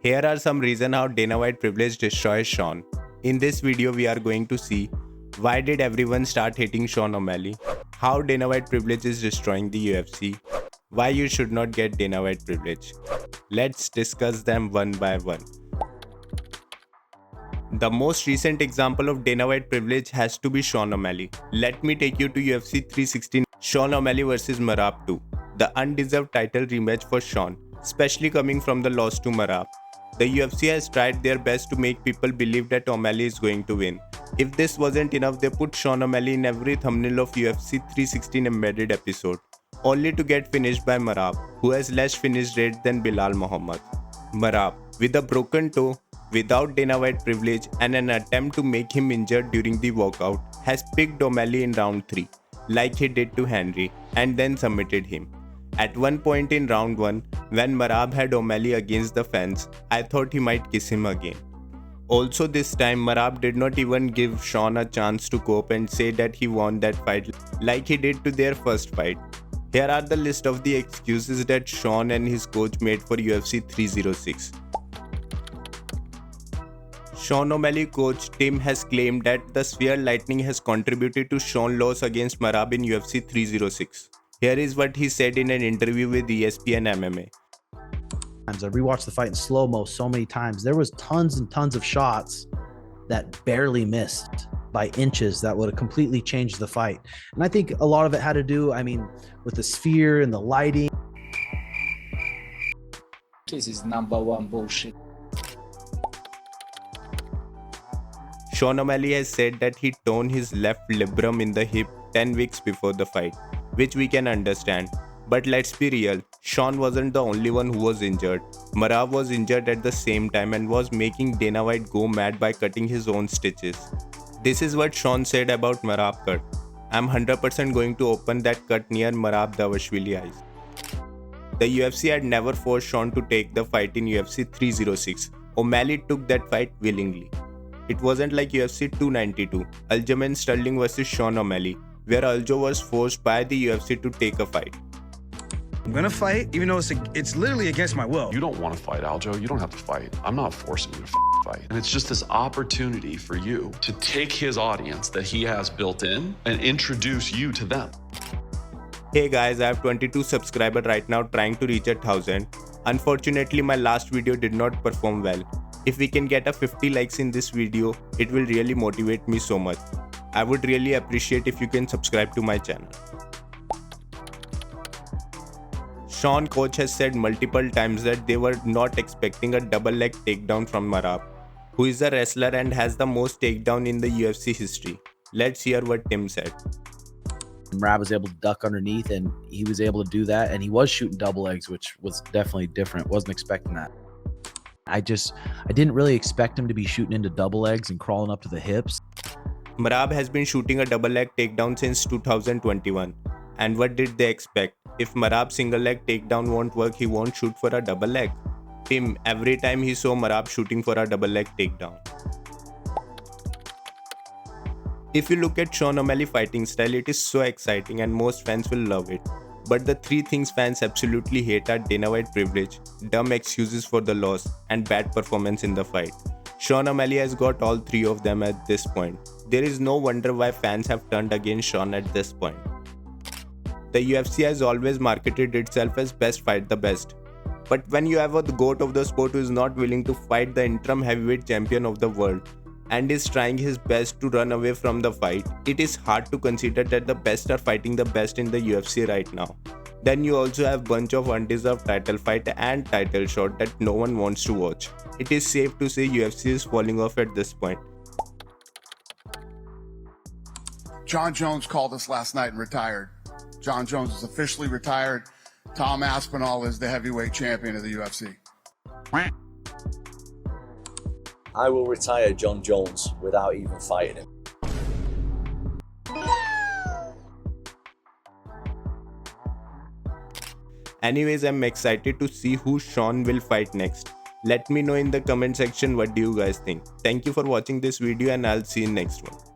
Here are some reasons how Dana White privilege destroys Sean. In this video, we are going to see why did everyone start hating Sean O'Malley, how Dana White privilege is destroying the UFC, why you should not get Dana White privilege. Let's discuss them one by one. The most recent example of Dana White privilege has to be Sean O'Malley. Let me take you to UFC 316, Sean O'Malley vs Merab 2, the undeserved title rematch for Sean, especially coming from the loss to Merab. The UFC has tried their best to make people believe that O'Malley is going to win. If this wasn't enough, they put Sean O'Malley in every thumbnail of UFC 316 embedded episode, only to get finished by Merab, who has less finish rate than Bilal Muhammad. Merab, with a broken toe, without Dana White privilege and an attempt to make him injured during the walkout, has picked O'Malley in round 3, like he did to Henry, and then submitted him. At one point in round 1, when Merab had O'Malley against the fence, I thought he might kiss him again. Also this time, Merab did not even give Sean a chance to cope and say that he won that fight like he did to their first fight. Here are the list of the excuses that Sean and his coach made for UFC 306. Sean O'Malley coach Tim has claimed that the Sphere Lightning has contributed to Sean's loss against Merab in UFC 306. Here is what he said in an interview with ESPN MMA. I rewatched the fight in slow-mo so many times. There was tons and tons of shots that barely missed by inches that would have completely changed the fight. And I think a lot of it had to do, with the sphere and the lighting. This is #1 bullshit. Sean O'Malley has said that he torn his left labrum in the hip 10 weeks before the fight, which we can understand. But let's be real, Sean wasn't the only one who was injured. Merab was injured at the same time and was making Dana White go mad by cutting his own stitches. This is what Sean said about Merab cut. I'm 100% going to open that cut near Merab Davashvili eyes. The UFC had never forced Sean to take the fight in UFC 306. O'Malley took that fight willingly. It wasn't like UFC 292, Aljamain Sterling vs Sean O'Malley, where Aljo was forced by the UFC to take a fight. I'm gonna fight, even though it's literally against my will. You don't want to fight, Aljo. You don't have to fight. I'm not forcing you to fight. And it's just this opportunity for you to take his audience that he has built in and introduce you to them. Hey guys, I have 22 subscribers right now trying to reach 1,000. Unfortunately, my last video did not perform well. If we can get a 50 likes in this video, it will really motivate me so much. I would really appreciate if you can subscribe to my channel. Sean coach has said multiple times that they were not expecting a double leg takedown from Merab, who is a wrestler and has the most takedown in the UFC history. Let's hear what Tim said. Merab was able to duck underneath, and he was able to do that, and he was shooting double legs, which was definitely different. Wasn't expecting that. I didn't really expect him to be shooting into double legs and crawling up to the hips. Merab has been shooting a double leg takedown since 2021. And what did they expect? If Merab's single leg takedown won't work, he won't shoot for a double leg. Tim, every time he saw Merab shooting for a double leg takedown. If you look at Sean O'Malley fighting style, it is so exciting and most fans will love it. But the 3 things fans absolutely hate are Dana White privilege, dumb excuses for the loss, and bad performance in the fight. Sean O'Malley has got all 3 of them at this point. There is no wonder why fans have turned against Sean at this point. The UFC has always marketed itself as best fight the best. But when you have a GOAT of the sport who is not willing to fight the interim heavyweight champion of the world and is trying his best to run away from the fight, it is hard to consider that the best are fighting the best in the UFC right now. Then you also have bunch of undeserved title fight and title shot that no one wants to watch. It is safe to say UFC is falling off at this point. John Jones called us last night and retired. John Jones is officially retired. Tom Aspinall is the heavyweight champion of the UFC. I will retire John Jones without even fighting him. Anyways, I'm excited to see who Sean will fight next. Let me know in the comment section what do you guys think. Thank you for watching this video and I'll see you in next one.